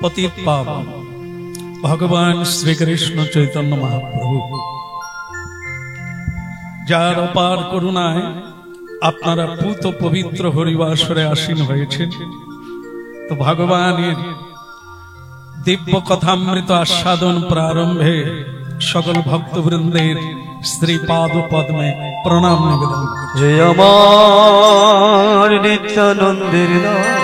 पतित पावन भगवान श्री कृष्ण चैतन्य महाप्रभु जार अपार करुणाय आपनारा पूत पवित्र हरिवासरे आसीन हयेछेन। तो भगवानेर दिव्य कथामृत आस्वादन प्रारंभे सकल भक्तवृंदेर श्रीपाद पद्मे प्रणाम निवेदन। जय अमर नित्यानंदेर नाम,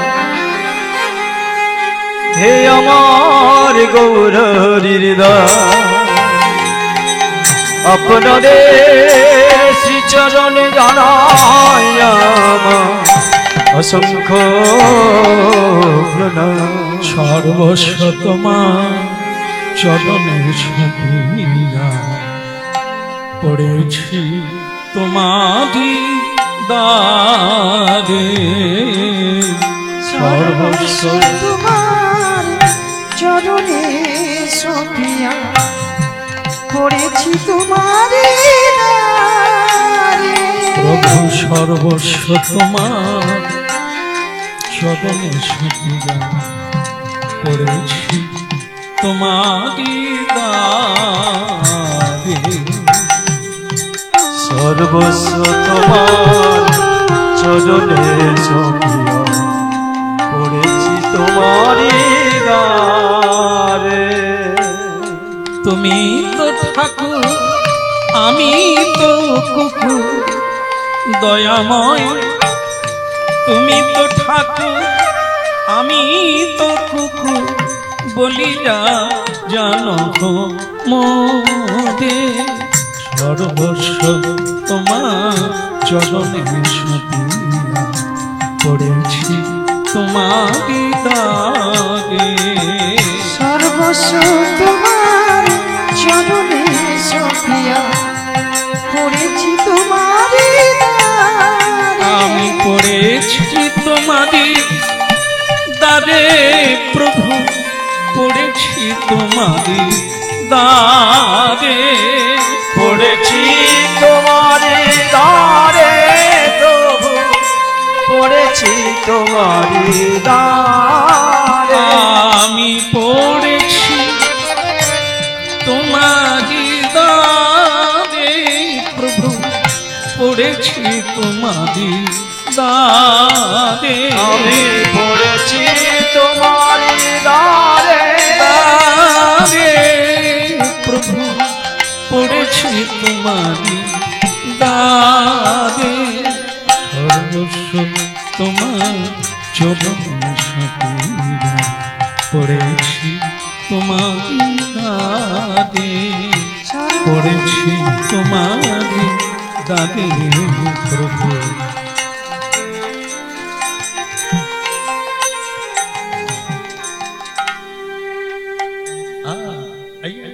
हे अमर गौरीर दाम, आपनादेर श्रीचरण जानाई आमार असंख्य प्रणाम। सर्वस्व तोमार चरणे सपिया पड़ेछि तोमारी दारे। सर्वस्व तोमार चरणे सपिया पड़ेछि तोमारी दारे। प्रभु सर्वस्व तोमार चरणे सपिया पड़ेछि तोमारी दारे। सर्वस्व तोमार चरणे सपिया पड़ेछि तोमारी दारे। तुमी तो ठाकुर आमी तो कुकुर दयामय, तुमी तो ठाकुर आमी तो कुकुर बलिया जानो मोदे। सर्वस्व तोमार चरणे सपिया पड़ेछि तोमारी दारे। सर्वस्व तोमार चरणे सपिया पड़ेछि तोमारी दारे। आमी पड़ेछि तोमारी दारे प्रभु, पड़ेछि तोमारी दारे। पड़ेछि तोमारी दारे प्रभु, पड़ेछि तोमारी दारे। आमी पड़ेछि तोमारी दारे प्रभु, पड़ेछि तोमारी दारे। आमी पड़ेछि तोमारी दारे दारे प्रभु, पड़ेछि तोमारी दारे। सर्वस्व तोमार चरणे सपिया पड़ेछि तोमारी दारे। पड़ेछि तोमारी दारे प्रभु। आइए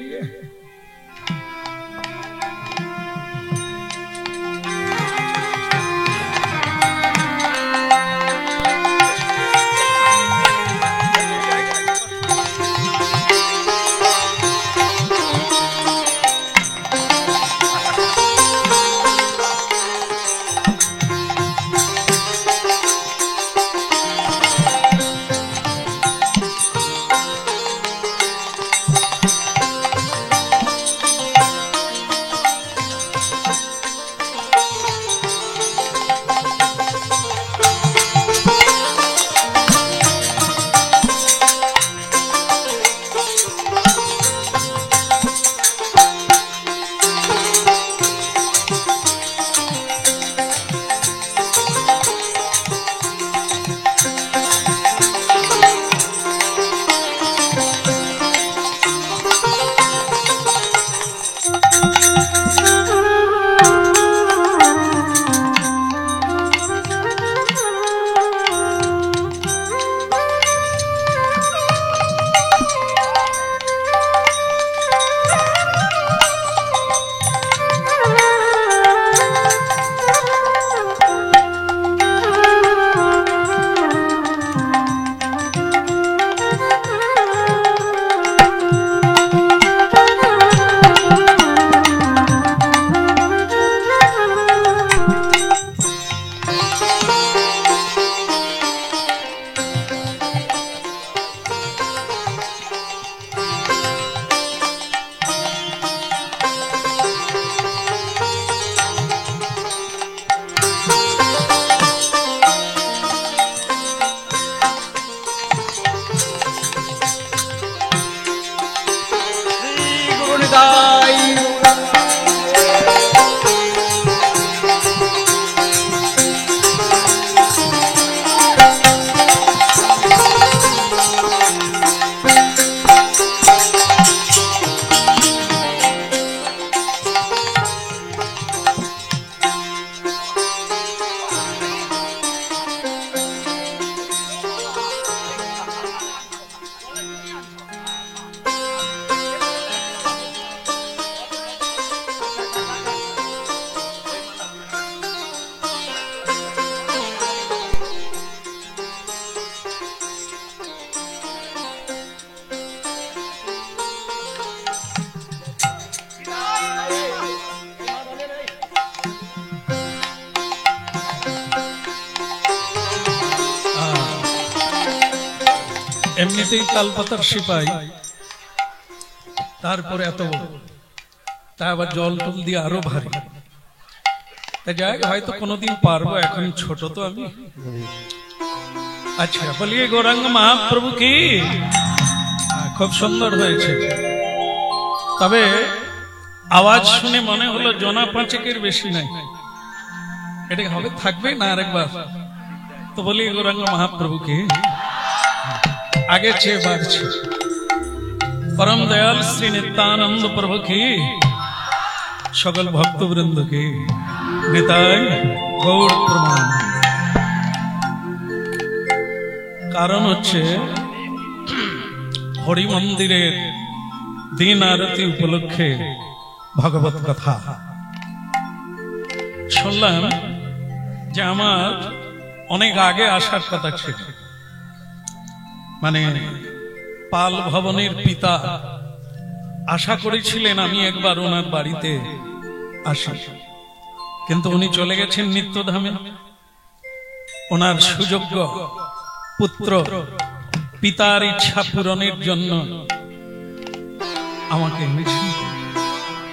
এমনিতেই তালপাতার সিপাই, তারপরে এত বড়, তা আবার জল টল দিয়ে আরো ভারী। তা যাই হয়তো কোনোদিন পারবো, এখন ছোট তো আমি। আচ্ছা, বলিয়ে গৌরাঙ্গ মহাপ্রভু কি, খুব সুন্দর হয়েছে। তবে আওয়াজ শুনে মনে হলো জনা পাঁচেকের বেশি নাই, এটা হবে থাকবে না আরেকবার? তো বলি গৌরাঙ্গ মহাপ্রভু কি আগে চেয়ে বাড়ছে। परम दयाल श्री नित्यानंद प्रभु की, सकल भक्तवृंद की निताय गौर प्रणाम। कारण হচ্ছে হরি মন্দিরের দিন আরতি উপলক্ষে ভগবত কথা শুনলাম যে আমার অনেক আগে আসার কথা ছিল, মানে পাল ভবনের পিতা আশা করেছিলেন আমি একবার ওনার বাড়িতে আসি, কিন্তু উনি চলে গেছেন নিত্যধামে। ওনার সুযোগ্য পুত্র পিতার ইচ্ছা পূরণের জন্য আমাকে এনেছেন।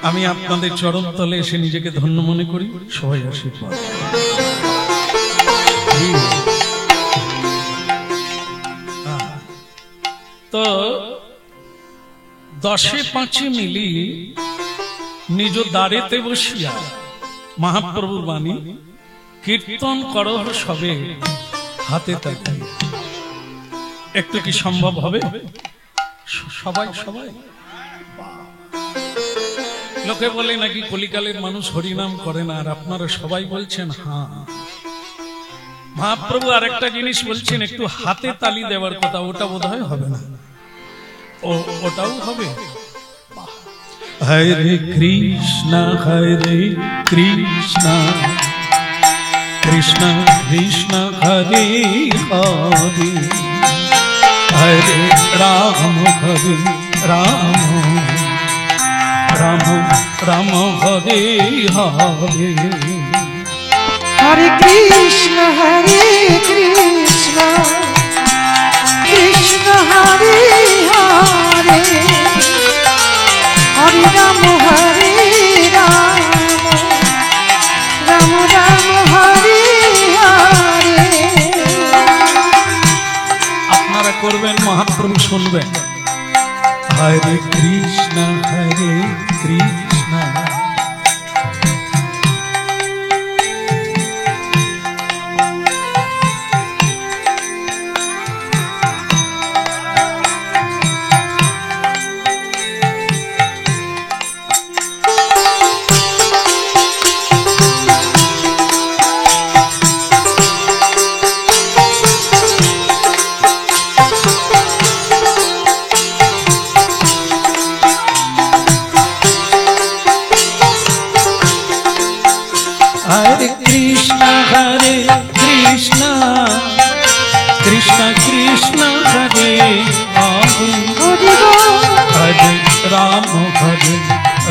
আমি আপনাদের চরণ তলে এসে নিজেকে ধন্য মনে করি। সবাই আশীর্বাদ। তো 10-5 মিলি নিজ দ্বারেতে বসিয়া মহাপ্রভুর বাণী কীর্তন করহ সবে হাতে তাকে। একটু কি সম্ভব হবে? সবাই সবাই লোকে বলে নাকি কলিকালের মানুষ হরিনাম করে না, আর আপনারা সবাই বলছেন হ্যাঁ। মহাপ্রভু আর একটা জিনিস বলছেন, একটু হাতে তালি দেওয়ার কথা, ওটা বোধহয় হবে না, ওটাও হবে। হরে কৃষ্ণ কৃষ্ণ কৃষ্ণ কৃষ্ণ হরে হরে, হরে রাম রাম রাম রাম হরে হরে। हरे कृष्ण कृष्ण हरे हरे, हरे राम राम राम हरे हरे। আপনারা করবেন, মহাপ্রভু শুনবেন। হরে কৃষ্ণ কৃষ্ণ कृष्ण कृष्ण हरे हरे, हरे राम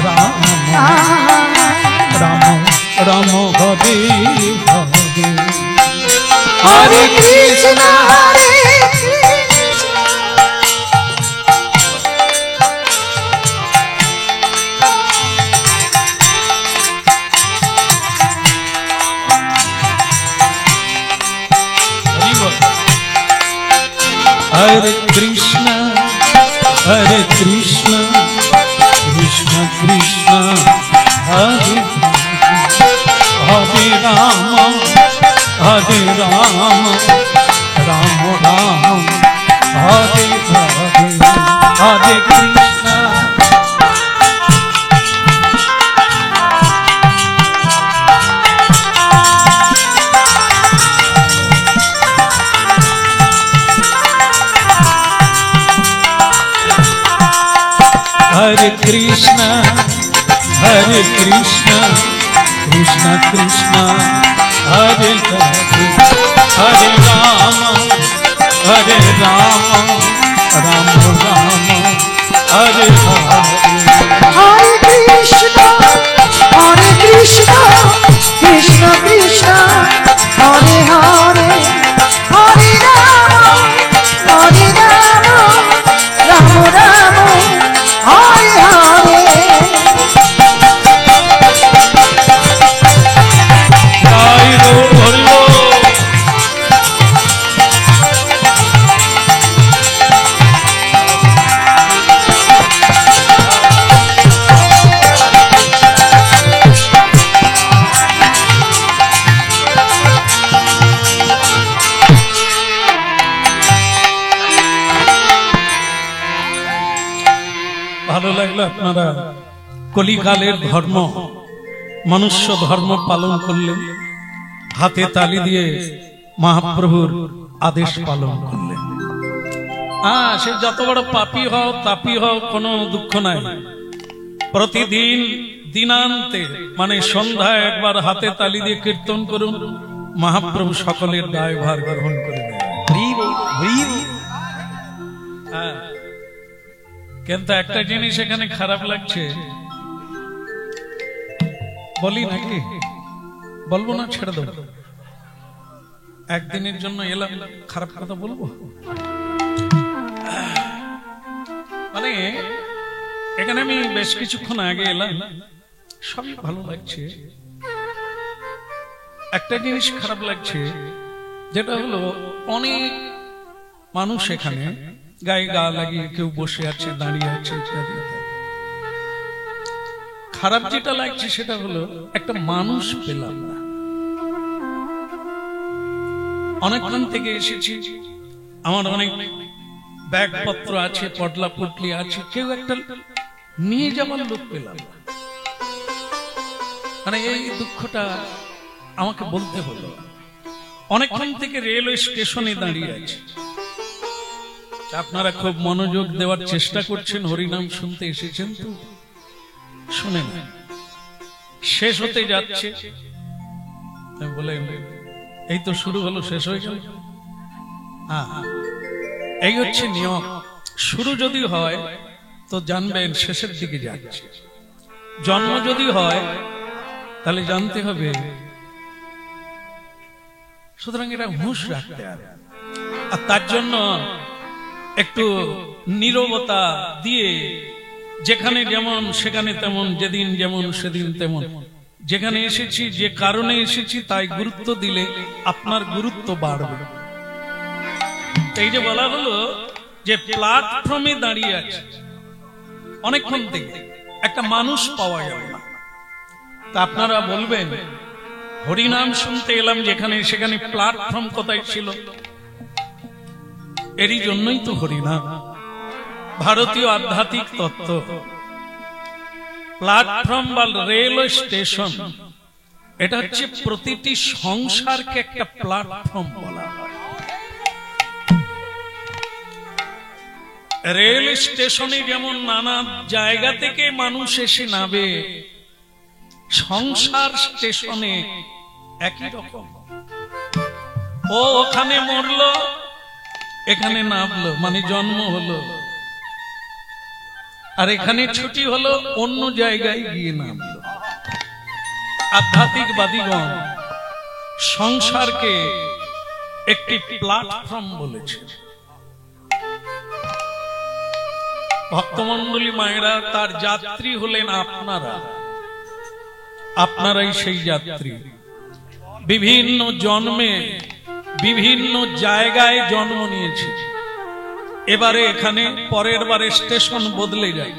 राम राम राम हरे हरे। हरे कृष्ण हरे कृष्ण कृष्ण कृष्ण हरे हरे राम राम राम हरे हरे। हरे कृष्ण हरे कृष्ण कृष्ण कृष्ण हरे हरे, हरे राम राम राम हरे हरे। हरे कृष्ण कृष्ण कृष्ण हरे हरे, हरे राम ভালো লাগলো আপনারা কলিকালের ধর্ম মনুষ্য ধর্ম পালন করলেন, হাতে তালি দিয়ে মহাপ্রভুর আদেশ পালন করলেন। সে যত বড় পাপী হও তাপী হও কোনো দুঃখ নাই, প্রতিদিন দিনান্তে মানে সন্ধ্যায় একবার হাতে তালি দিয়ে কীর্তন করুন, মহাপ্রভু সকলের দায়ভার গ্রহণ করে নেন। কিন্তু একটা জিনিস এখানে খারাপ লাগছে, বলি নাকি বলবো না, ছেড়ে দেবো, একদিনের জন্য এলাম, খারাপ কথা বলবো? মানে এখানে আমি বেশ কিছুক্ষণ আগে এলাম, সবই ভালো লাগছে, একটা জিনিস খারাপ লাগছে, যেটা হলো অনেক মানুষ এখানে গায়ে গা লাগিয়ে কেউ বসে আছে, দাঁড়িয়ে আছে ইত্যাদি। খারাপ যেটা লাগছে সেটা হলো একটা মানুষ পেলাম না। অনেকক্ষণ থেকে এসেছি, আমার অনেক ব্যাগপত্র আছে, পটলা পুটলি আছে, কেউ একটা নিয়ে যাবার লোক পেলাম না। মানে এই দুঃখটা আমাকে বলতে হলো। অনেকক্ষণ থেকে রেলওয়ে স্টেশনে দাঁড়িয়ে আছে, আপনারা খুব মনোযোগ দেওয়ার চেষ্টা করছেন, হরিনাম শুনতে এসেছেন তো শুনেন, শেষ হতে যাচ্ছে, বলে এই তো শুরু হলো, শেষ হয়ে গেল। এই হচ্ছে নিয়ম, শুরু যদি হয় তো জানবেন শেষের দিকে যাচ্ছে, জন্ম যদি হয় তাহলে জানতে হবে। সুতরাং এটা হুঁশ রাখতে হবে, আর তার জন্য একটু নীরবতা দিয়ে, যেখানে যেমন সেখানে তেমন, যেদিন যেমন সেদিন তেমন, যেখানে এসেছি যে কারণে এসেছি তাই গুরুত্ব দিলে আপনার গুরুত্ব বাড়বে। এই যে বলা হলো যে প্ল্যাটফর্মে দাঁড়িয়ে আছে, অনেকক্ষণ থেকে একটা মানুষ পাওয়া গেল না, তা আপনারা বলবেন হরিনাম শুনতে এলাম যেখানে সেখানে প্ল্যাটফর্ম কোথায় ছিল? এরই জন্যই তো হরিনাম, ভারতীয় আধ্যাত্মিক তত্ত্ব। প্ল্যাটফর্ম বা রেলওয়ে স্টেশন, এটা হচ্ছে প্রতিটি সংসারকে একটা প্ল্যাটফর্ম বলা হয়। রেল স্টেশনে যেমন নানা জায়গা থেকে মানুষ এসে নামে, সংসার স্টেশনে একই রকম। ও ওখানে মরলো, এখানে নামলো, মানে জন্ম হলো, আর এখানে ছুটি হলো, অন্য জায়গায় গিয়ে নামলো। আধ্যাত্মিকবাদীগণ সংসারকে একটি প্ল্যাটফর্ম বলেছে। ভক্তমণ্ডলী মায়েরা, তার যাত্রী হলেন আপনারা, আপনারাই সেই যাত্রী। বিভিন্ন জন্মে বিভিন্ন জায়গায় জন্ম নিয়েছে, এবারে এখানে, পরের বারে স্টেশন বদলে যায়।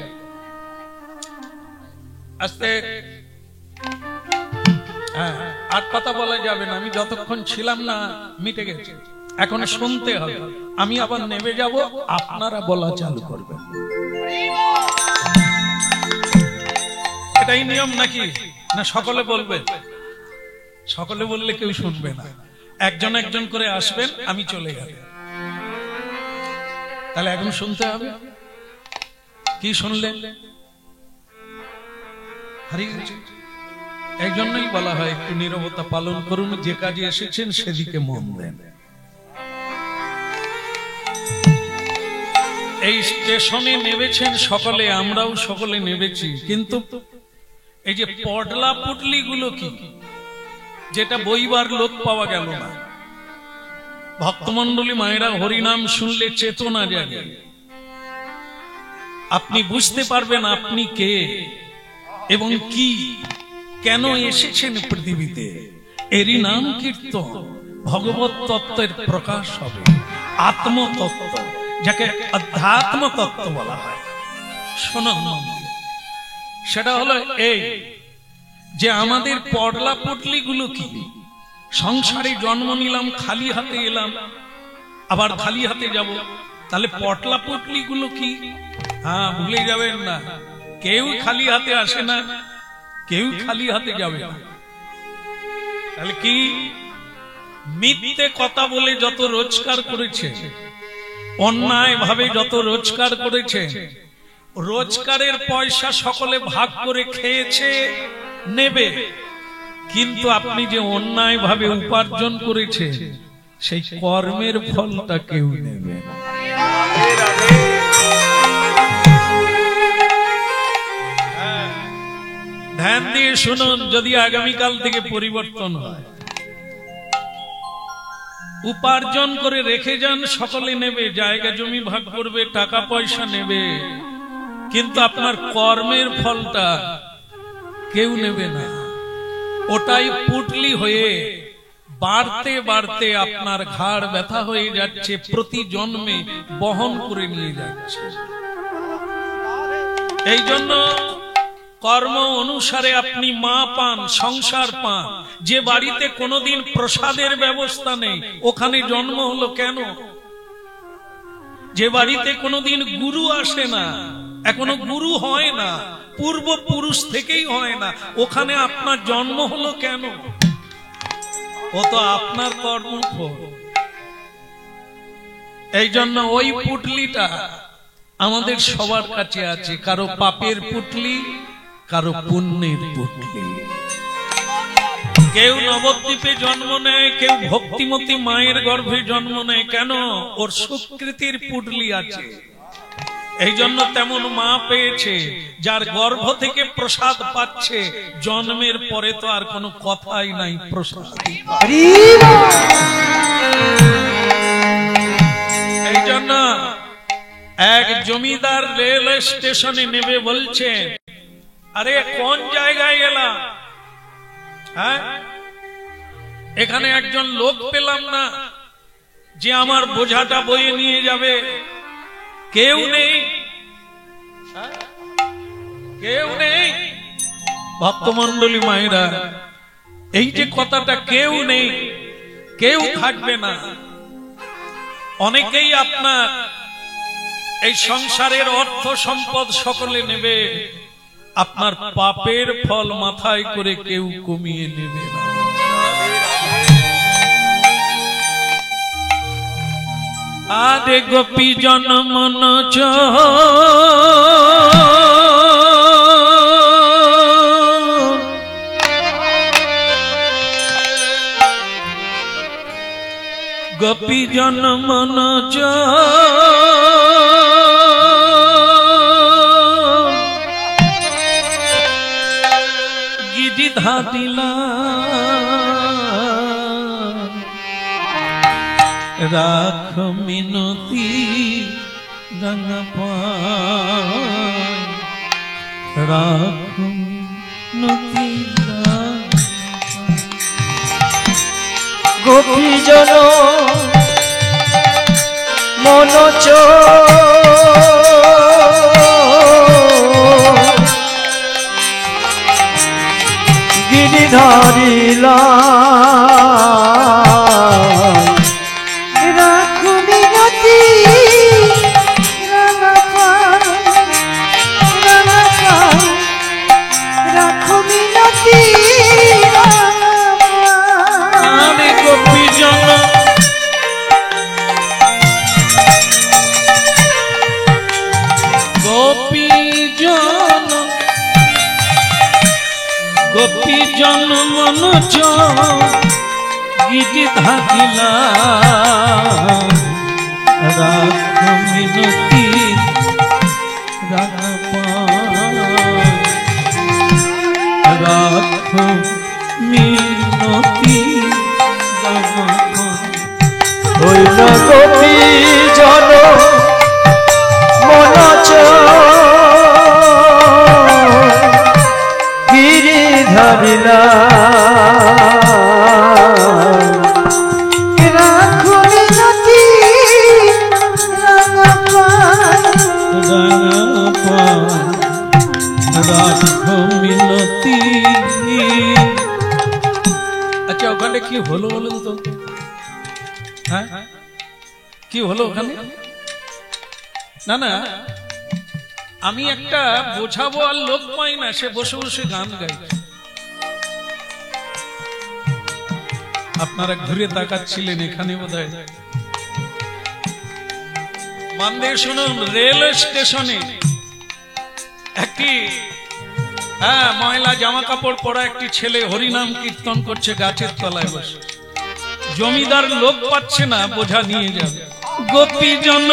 আস্তে আর কথা বলা যাবে না, আমি যতক্ষণ ছিলাম না মিটে গেছে, এখন শুনতে হবে, আমি আবার নেমে যাব, আপনারা বলা চালু করবেন। এটাই নিয়ম নাকি? না সকলে বলবে? সকলে বললে কেউ শুনবে না, একজন একজন করে আসবেন, আমি চলে যাব। তাহলে এখন শুনতে হবে। কি শুনলেন? হারিয়ে গেছে। এই জন্যই বলা হয় একটু নীরবতা পালন করুন, যে কাজে এসেছেন সেদিকে মন দেন। এই স্টেশনে নেমেছেন সকলে, আমরাও সকলে নেমেছি, কিন্তু এই যে পডলা পুটলি গুলো কি, যেটা বইবার লোক পাওয়া গেল না। ভক্তমণ্ডলী মায়েরা, হরিনাম শুনলে চেতনা জাগে, আপনি বুঝতে পারবেন আপনি কে এবং কি, কেন এসেছেন পৃথিবীতে। এরই নাম কীর্তন, ভগবত তত্ত্বের প্রকাশ হবে, আত্মতত্ত্ব, যাকে অধ্যাত্ম তত্ত্ব বলা হয়। শোনান, সেটা হলো এই যে আমাদের পডলা পুটলি গুলো কি, সংসারে জন্ম নিলাম, খালি হাতে এলাম, আবার খালি হাতে যাব, তাহলে পটলা পুটলি গুলো কি? হ্যাঁ, ভুলে যাবেন না, কেউ খালি হাতে আসে না, কেউ খালি হাতে যাবে না। তাহলে কি মিথ্যে কথা বলে যত রোজগার করেছে, অন্যায় ভাবে যত রোজগার করেছে, রোজগারের পয়সা সকলে ভাগ করে খেয়েছে, নেবে। কিন্তু আপনি যে অন্যায় ভাবে উপার্জন করেছে, সেই কর্মের ফলটা কেউ নেবে না। ধ্যান দিয়ে শুনুন, যদি আগামীকাল থেকে পরিবর্তন হয়, উপার্জন করে রেখে যান, সকলে নেবে, জায়গা জমি ভাগ করবে, টাকা পয়সা নেবে, কিন্তু আপনার কর্মের ফলটা কেউ নেবে না। ওটাই পুটলি হয়ে বাড়তে বাড়তে আপনার ঘাড় ব্যথা হয়ে যাচ্ছে, প্রতি জন্মে বহন করে নিয়ে যাচ্ছে। এই জন্য কর্ম অনুসারে আপনি মা পান, সংসার পান। যে বাড়িতে কোনোদিন প্রসাদের ব্যবস্থা নেই, ওখানে জন্ম হলো কেন? যে বাড়িতে কোনোদিন গুরু আসে না, এখনো গুরু হয় না, পূর্বপুরুষ থেকেই হয় না, ওখানে আপনার জন্ম হলো কেন? ও তো আপনার কর্মফল। এই জন্য ওই পুটলিটা আমাদের সবার কাছে আছে, কারো পাপের পুটলি, কারো পুণ্যের পুটলি। কেউ নবদ্বীপে জন্ম নেয়, কেউ ভক্তিমতী মায়ের গর্ভে জন্ম নেয়, কেন? ওর সুকৃতির পুটলি আছে। এই জন্য তেমন মা পেয়েছে, যার গর্ভ থেকে প্রসাদ পাচ্ছে, জন্মের পরে তো আর কোনো কথাই নাই, প্রসাদ। এই জন্য এক জমিদার রেল স্টেশনে নেমে বলছেন, আরে কোন জায়গায় এলাম? হ্যাঁ, এখানে একজন লোক পেলাম না যে আমার বোঝাটা বয়ে নিয়ে যাবে, কেউ নেই, কেউ নেই। ভক্তমন্ডলী মায়েরা, এই যে কথাটা কেউ নেই, কেউ থাকবে না, অনেকেই আপনার এই সংসারের অর্থ সম্পদ সকলে নেবে, আপনার পাপের ফল মাথায় করে কেউ কমিয়ে নেবে না। আরে গোপী জন মন গোপী জন মন গিরি ধাদিলা রাখ মিনতি রঙা পায়, রাখ মিনতি গোপীজন মনোজ গিরিধারিলা গোপী জন মনোজ গিরি ধাদিলা রাখ মিনতি রাখ মিনতি হইল গোপী জন মনোজ গিরিধারিলা রাখো মিনতি রাঙা পায়, রাখ মিনতি। আচ্ছা, ওখানে কি হলো বলুন তো? হ্যাঁ, কি হলো ওখানে? না না, আমি একটা বোঝাবো আর লোক পাই না, সে বসে বসে গান গাই। আপনারা ঘুরে তাকাচ্ছিলেন এখানে বোধহয়। মান দিয়ে শুনুন, রেল স্টেশনে একটি ময়লা জামা কাপড় পরা একটি ছেলে হরিনাম কীর্তন করছে গাছের তলায় বসে। জমিদার লোক পাচ্ছে না, বোঝা নিয়ে যাবে। গোপী জন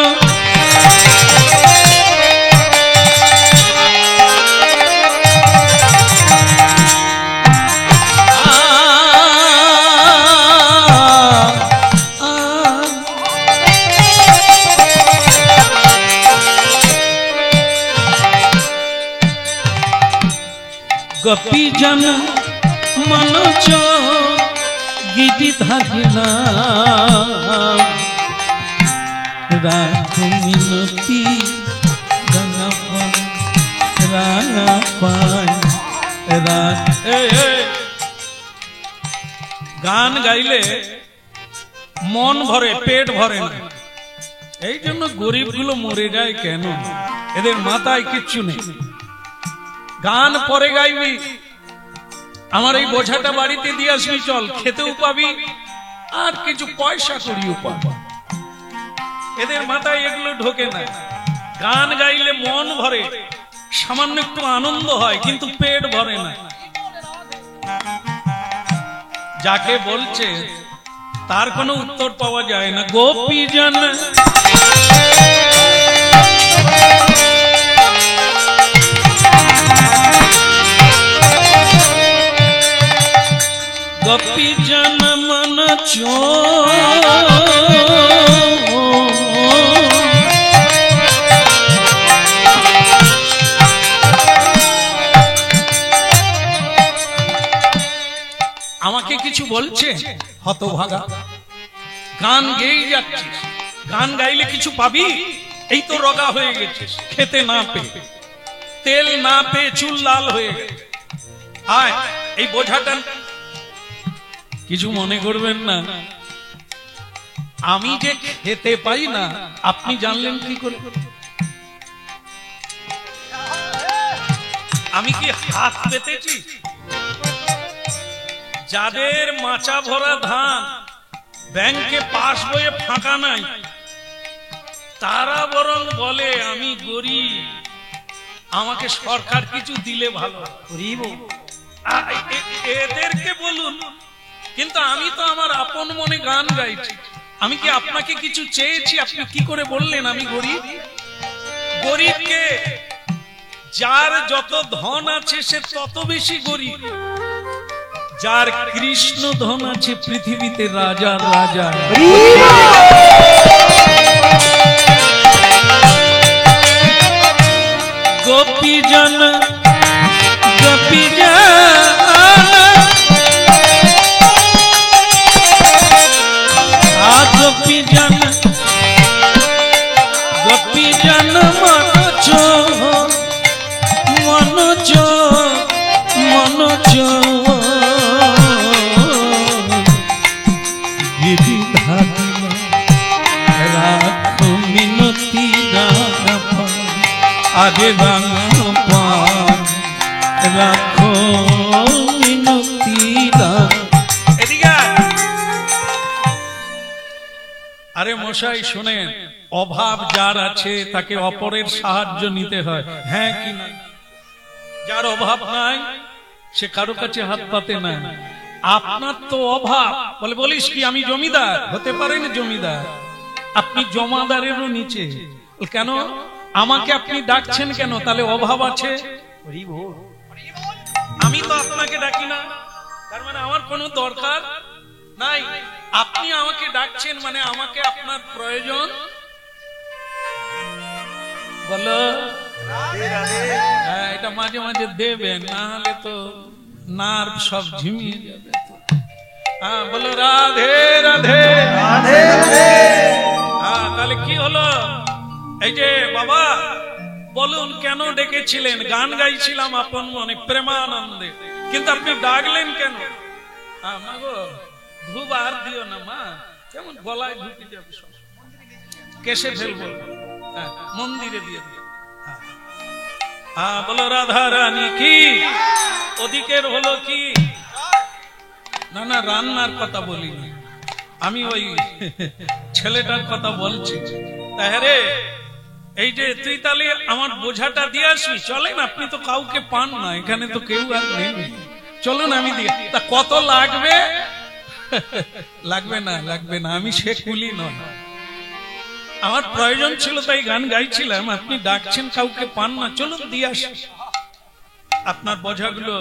গোপী জন মনোজ গীতি থাকে না, রাখো মিনতি রাঙা পায়। গান গাইলে মন ভরে, পেট ভরে না। এই জন্য গরিবগুলো মরে যায় কেন? এদের মাথায় কিচ্ছু নেই। গান পরে গাইবি, আমার এই বোঝাটা বাড়িতে দিয়ে আসবি, চল, খেতেও পাবি আর কিছু পয়সা করিও পাবি। এদের মাথায় এগুলো ঢোকে না। গান গাইলে মন ভরে, সামান্য একটু আনন্দ হয়, কিন্তু পেট ভরে না। যাকে বলছে তার কোনো উত্তর পাওয়া যায় না। গোপী জন গোপী জন মন চো আমাকে কিছু বলছে? হতভাগা, গান গেয়ে যাচ্ছিস, গান গাইলে কিছু পাবি? এই তো রোগা হয়ে গেছিস, খেতে না পেয়ে, তেল না পেয়ে চুল লাল হয়ে গেছে। আয় এই বোঝাটা, কিছু মনে করবেন না। আমি যে খেতে পাই না আপনি জানলেন কি করে? আমি কি হাত পেতেছি? যাদের মাচা ভরা ধান, ব্যাংকে পাস বইয়ে ফাঁকা নাই, তারা বরং বলে আমি গরিব, আমাকে সরকার কিছু দিলে ভালো। এদেরকে বলুন, কিন্তু আমি তো আমার আপন মনে গান গাইছি। আমি কি আপনাকে কিছু চেয়েছি? আপনি কি করে বললেন আমি গরিব? গরিবকে, যার যত ধন আছে সে তত বেশি গরিব। যার কৃষ্ণ ধন আছে পৃথিবীতে রাজা রাজা। গোপী জন গোপী গোপী জন গোপী জন মনোজ মনোজ মনোজ গিরি রাখো মিনতি আগে রাখো মিনতি। আরে মশাই শোনেন, অভাব যার আছে তাকে অপরের সাহায্য নিতে হয়, হ্যাঁ কি না? যার অভাব নাই সে কারো কাছে হাত পাতে না। আপনার তো অভাব, বলিস কি আমি জমিদার? হতে পারেন জমিদার, আপনি জমাদারেরও নিচে। কেন আমাকে আপনি ডাকছেন কেন? তাহলে অভাব আছে। আমি তো আপনাকে ডাকি না, তার মানে আমার কোনো দরকার নাই। আপনি আমাকে ডাকছেন মানে আমাকে আপনার প্রয়োজন। বলো হ্যাঁ, এটা মাঝে মাঝে দেবেন, না হলে তো নার্ভ সব ঝিমিয়ে যাবে। হ্যাঁ বলো রাধে রাধে রাধে রাধে। হ্যাঁ তাহলে কি হলো? এই যে বাবা বলুন কেন ডেকেছিলেন? গান গাইছিলাম আপন মনে প্রেমানন্দে, কিন্তু আপনি ডাকলেন কেন? মা গো ধূপ আর দিও না মা, কেমন গলায় ঢুকে যাবে, কেসে ফেলবো, মন্দিরে দিয়ে দিও। বলো রাধা রানী কি, ওদিকের হলো কি? না না, রান্নার কথা বলিনি আমি, ওই ছেলেটার কথা বলছি। তাহলে এই যে তুই তাহলে আমার বোঝাটা দিয়ে আসবি, চলেন, আপনি তো কাউকে পান না এখানে, তো কেউ আর নেই, চলুন আমি দিয়ে। তা কত লাগবে? লাগবে না, লাগবে না, আমি সে কুলি নয়, আমার প্রয়োজন ছিল তাই গান গাইছিলাম, আপনি ডাকছেন কাউকে পান না, চলুন দিয়ে আসি। আপনার বোঝাগুলো